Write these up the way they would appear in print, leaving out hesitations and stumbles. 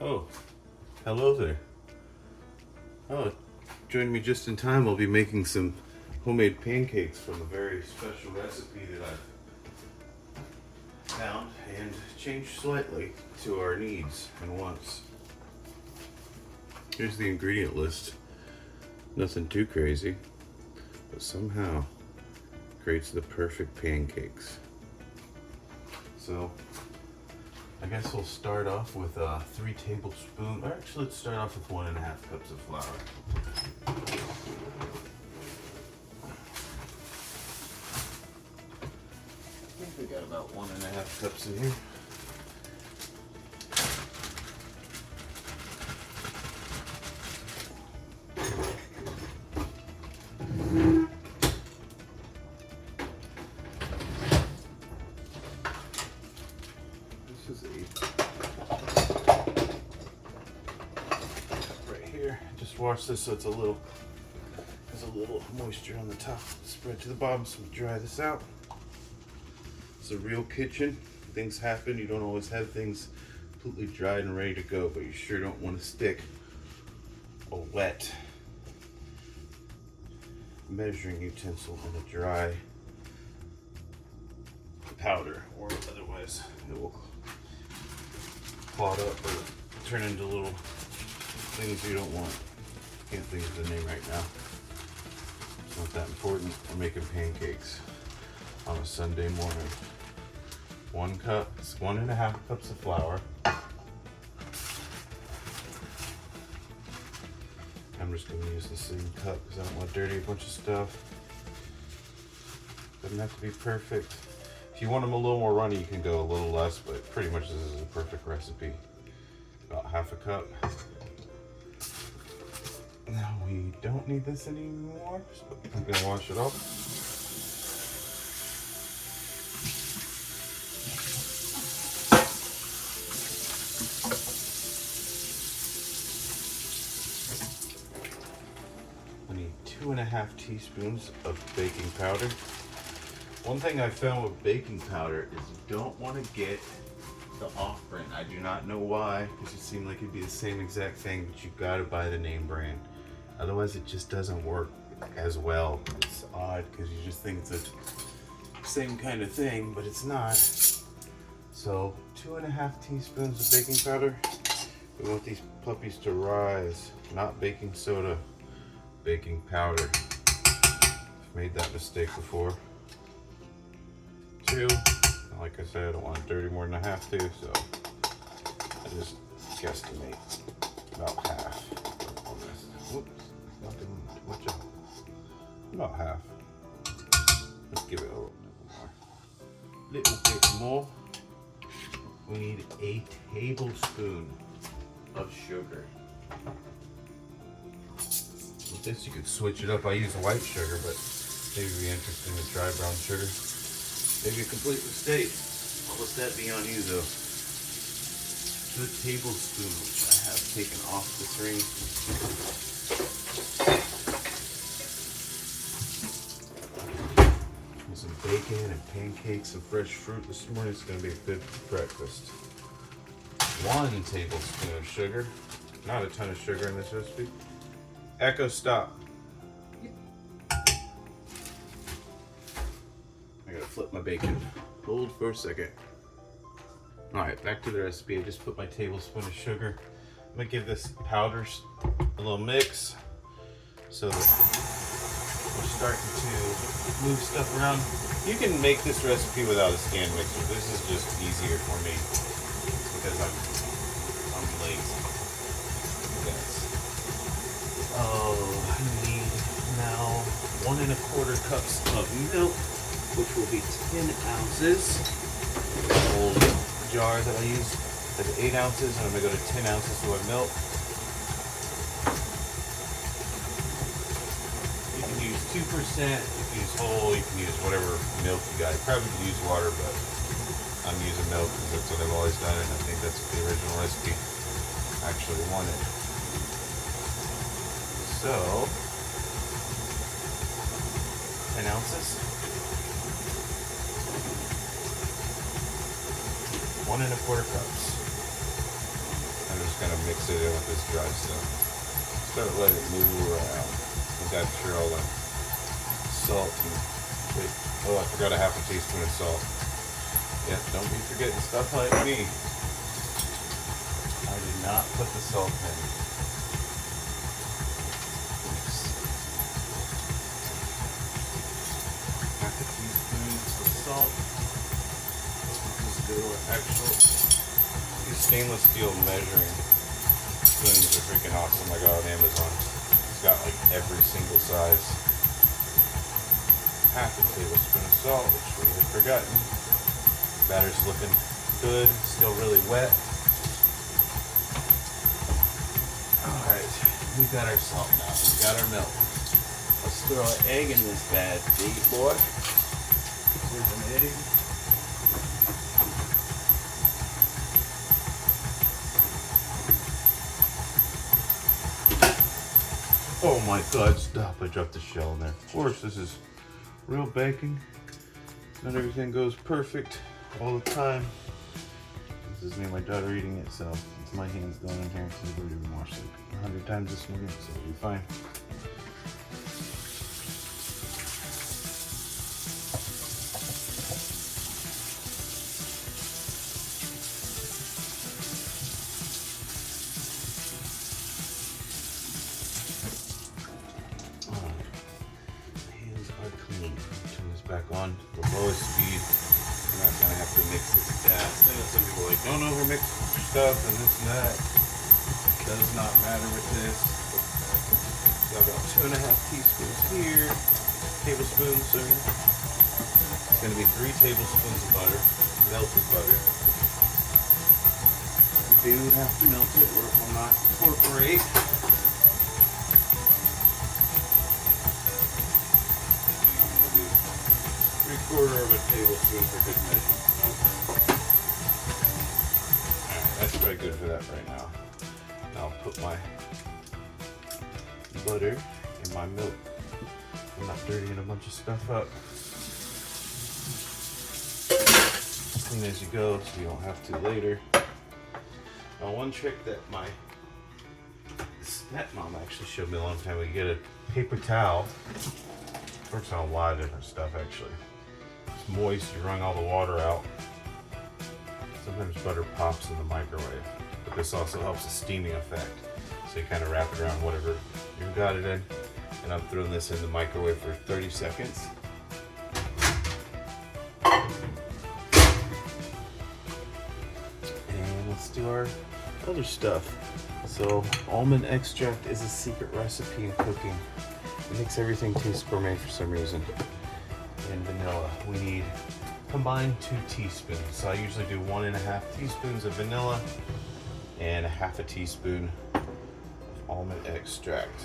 Oh, hello there. Oh, join me just in time. I'll be making some homemade pancakes from a very special recipe that I've found and changed slightly to our needs and wants. Here's the ingredient list. Nothing too crazy, but somehow creates the perfect pancakes. So, I guess we'll start off with 3 tablespoons, or actually let's start off with 1.5 cups of flour. I think we got about 1.5 cups in here. This is right here. Just wash this so there's a little moisture on the top. Spread to the bottom, so we dry this out. It's a real kitchen. Things happen. You don't always have things completely dried and ready to go, but you sure don't want to stick a wet measuring utensil in a dry powder, or otherwise it will clot up or turn into little things you don't want. Can't think of the name right now. It's not that important. We're making pancakes on a Sunday morning. 1 cup, it's 1.5 cups of flour. I'm just gonna use the same cup because I don't want to dirty a bunch of stuff. Doesn't have to be perfect. If you want them a little more runny, you can go a little less, but pretty much this is a perfect recipe. About 1/2 cup. Now we don't need this anymore, so I'm gonna wash it off. I need 2.5 teaspoons of baking powder. One thing I found with baking powder is you don't want to get the off-brand. I do not know why, because it seemed like it'd be the same exact thing, but you gotta buy the name brand. Otherwise it just doesn't work as well. It's odd because you just think it's the same kind of thing, but it's not. So 2.5 teaspoons of baking powder. We want these puppies to rise, not baking soda, baking powder. I've made that mistake before. 2, like I said, I don't want it dirty more than I have to, so I just guesstimate about half on this. Whoops, not doing too much of it. About half. Let's give it a little bit more. We need a tablespoon of sugar. With this you could switch it up. I use white sugar, but maybe it'd be interesting to try brown sugar. Maybe a complete mistake. I'll let that be on you though. 2 tablespoons, which I have taken off the string. With some bacon and pancakes and fresh fruit this morning. It's going to be a good breakfast. 1 tablespoon of sugar. Not a ton of sugar in this recipe. Echo, stop. I gotta flip my bacon. Hold for a second. Alright, back to the recipe. I just put my tablespoon of sugar. I'm gonna give this powder a little mix so that we're starting to move stuff around. You can make this recipe without a stand mixer. This is just easier for me because I'm lazy. Yes. Oh, I need now 1.25 cups of milk, which will be 10 ounces. The old jar that I use has 8 ounces, and I'm going to go to 10 ounces of my milk. You can use 2%, you can use whole, you can use whatever milk you got. You probably could use water, but I'm using milk because that's what I've always done, and I think that's what the original recipe actually wanted. So, 10 ounces. 1.25 cups. I'm just going to mix it in with this dry stuff. Start letting it move around. I got sure all the salt and wait. Oh, I forgot a half a teaspoon of salt. Yeah, don't be forgetting stuff like me. I did not put the salt in. Oops. Half a teaspoon of salt. Just do an actual. These stainless steel measuring spoons are freaking awesome. I got on Amazon. It's got like every single size. Half a tablespoon of salt, which we had forgotten. Batter's looking good, still really wet. Alright, we got our salt now, we got our milk. Let's throw an egg in this bad beat, boy. Here's an egg. Oh my god, stop, I dropped the shell in there. Of course, this is real baking. Not everything goes perfect all the time. This is me and my daughter eating it, so it's my hands going in here. So we've already washed it 100 times this morning, so we'll be fine. Back on the lowest speed. We're not gonna have to mix this fast. I know some people are like, don't overmix stuff and this and that. It does not matter with this. So about 2.5 teaspoons here, tablespoons. Sorry. It's gonna be 3 tablespoons of butter, melted butter. You do have to melt it, or it will not incorporate. 1/4 of a tablespoon for good measure. Alright, that's probably good for that right now. Now I'll put my butter in my milk. I'm not dirtying a bunch of stuff up. Clean as you go so you don't have to later. Now one trick that my stepmom actually showed me a long time ago, you get a paper towel. It works on a lot of different stuff actually. Moist, you wrung all the water out. Sometimes butter pops in the microwave, but this also helps the steaming effect. So you kind of wrap it around whatever you got it in, and I'm throwing this in the microwave for 30 seconds. And let's do our other stuff. So almond extract is a secret recipe in cooking. It makes everything taste gourmet for some reason. And vanilla. We need combined 2 teaspoons. So I usually do 1.5 teaspoons of vanilla and 1/2 teaspoon of almond extract.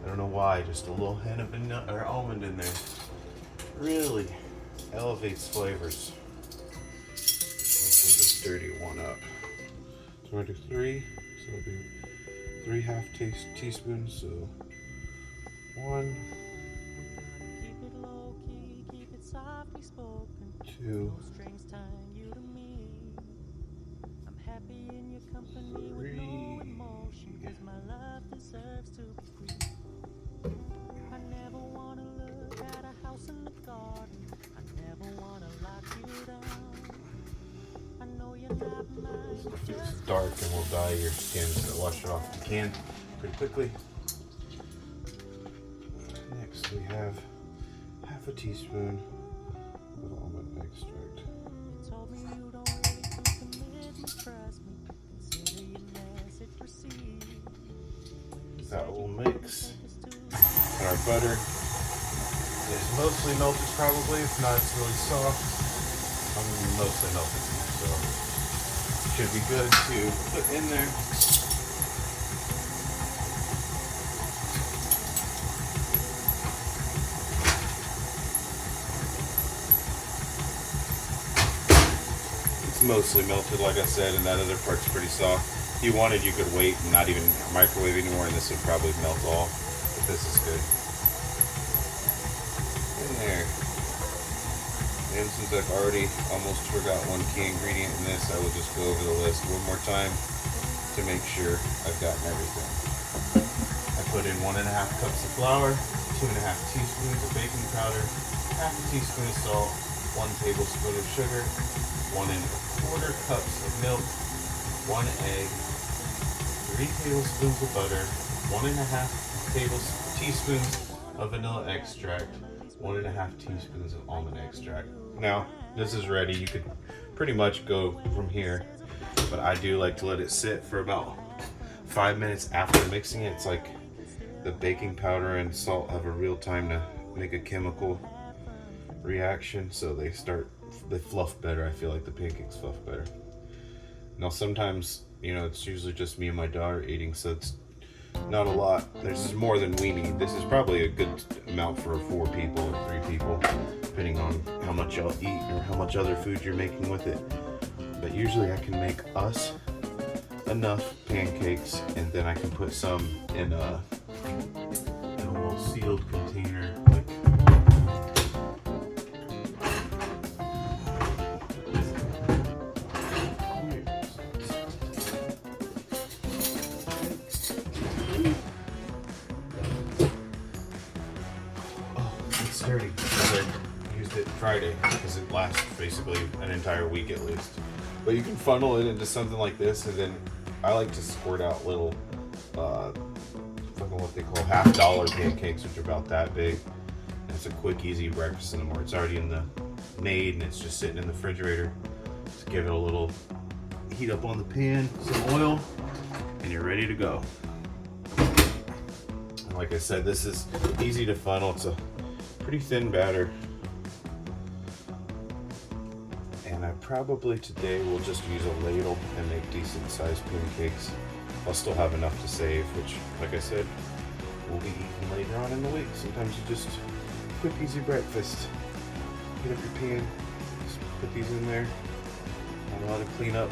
I don't know why, just a little hint of vanilla or almond in there really elevates flavors. Let's just dirty one up. So we're gonna do 3. So I'll do 3 1/2 teaspoons. So 1. 2, 3. It's dark and will dye your skin, so wash it off the can pretty quickly. Next we have 1/2 teaspoon of almond extract. That will mix. And our butter is mostly melted probably, if not it's really soft. I'm mostly melted, so it should be good to put in there. Mostly melted, like I said, and that other part's pretty soft. If you wanted, you could wait and not even microwave anymore, and this would probably melt all. But this is good. In there. And since I've already almost forgot one key ingredient in this, I will just go over the list one more time. to make sure I've gotten everything. I put in 1.5 cups of flour, 2.5 teaspoons of baking powder, half a teaspoon of salt, 1 tablespoon of sugar, 1.25 cups of milk, 1 egg, 3 tablespoons of butter, 1.5 teaspoons of vanilla extract, 1.5 teaspoons of almond extract. Now, this is ready. You could pretty much go from here, but I do like to let it sit for about 5 minutes after mixing it. It's like the baking powder and salt have a real time to make a chemical reaction, so they fluff better. I feel like the pancakes fluff better. Now sometimes, you know, it's usually just me and my daughter eating, so it's not a lot. There's more than we need. This is probably a good amount for 4 people or 3 people, depending on how much y'all eat or how much other food you're making with it. But usually I can make us enough pancakes, and then I can put some in a little sealed container. Dirty because I used it Friday because it lasts basically an entire week at least. But you can funnel it into something like this, and then I like to squirt out little what they call $50 pancakes, which are about that big. And it's a quick, easy breakfast in the morning. It's already made and it's just sitting in the refrigerator. Just give it a little heat up on the pan, some oil, and you're ready to go. And like I said, this is easy to funnel. It's a pretty thin batter, and I probably today will just use a ladle and make decent sized pancakes. I'll still have enough to save, which, like I said, we'll be eating later on in the week. Sometimes you just quick, easy breakfast. Get up your pan, just put these in there, not a lot of cleanup.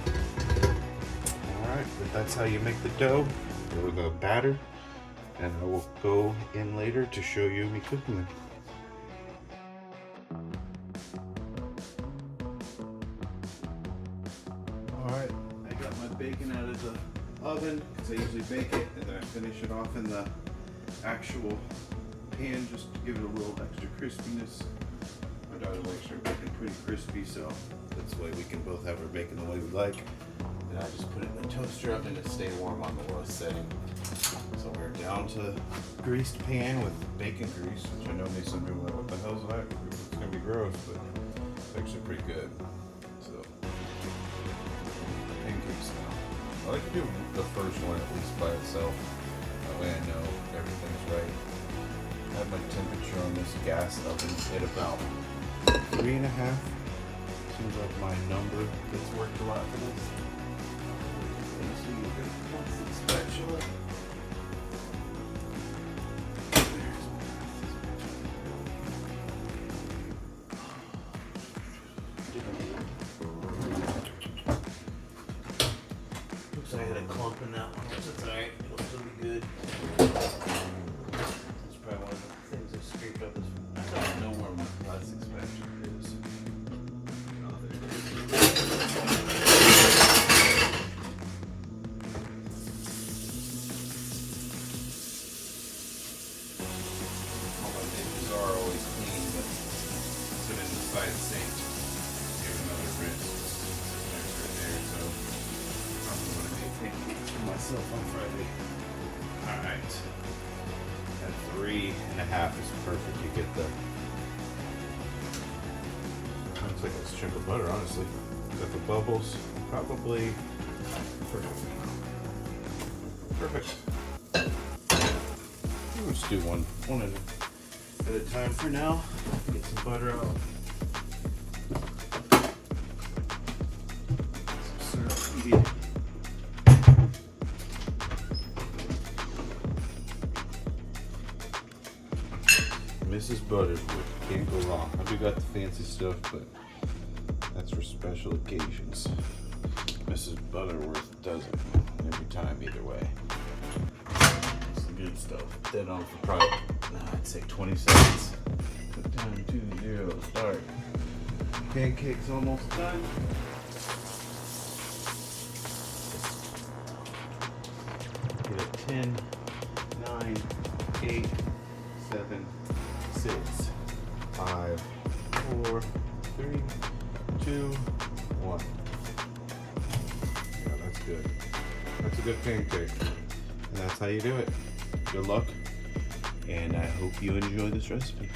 All right, but that's how you make the dough or the batter, and I will go in later to show you me cooking them. Alright, I got my bacon out of the oven because I usually bake it, and then I finish it off in the actual pan just to give it a little extra crispiness. My daughter likes her bacon pretty crispy, so that's the way we can both have our bacon the way we like. And I just put it in the toaster oven to stay warm on the lowest setting. So we're down to greased pan with bacon grease, which I know maybe some people are like, what the hell is that? It's gonna be gross, but it's actually pretty good. So pancakes now. I like to do the first one at least by itself. That way I know everything's right. I have my temperature on this gas oven at about 3.5. Seems like my number gets worked a lot for this. So you're gonna put some spatula. Oops, I had a clump in that one, which is alright. It'll still be good. That's probably one of the things I scraped up. I don't know where my plastic spatula is. Oh, there it is. All my dishes are always clean, but put it in the side sink. Give it another rinse. There's right there, so I'm going to make pancakes for myself on Friday. Alright. At 3.5 is perfect. You get the looks like a chunk of butter, honestly. Got the bubbles. Probably perfect. Perfect. Let's do one at a time for now. Get some butter out. Some syrup, maybe. Mrs. Butterworth, can't go wrong. I do got the fancy stuff, but that's for special occasions. Mrs. Butterworth does it every time, either way. Some good stuff. Dead on for probably, I'd say 20 seconds. Put time 2-0, start. Pancakes almost done. at 10, 9, 8, 7, 6, 5, 4, 3, 2, 1. Yeah, that's good. That's a good pancake. And that's how you do it. Good luck. And I hope you enjoy this recipe.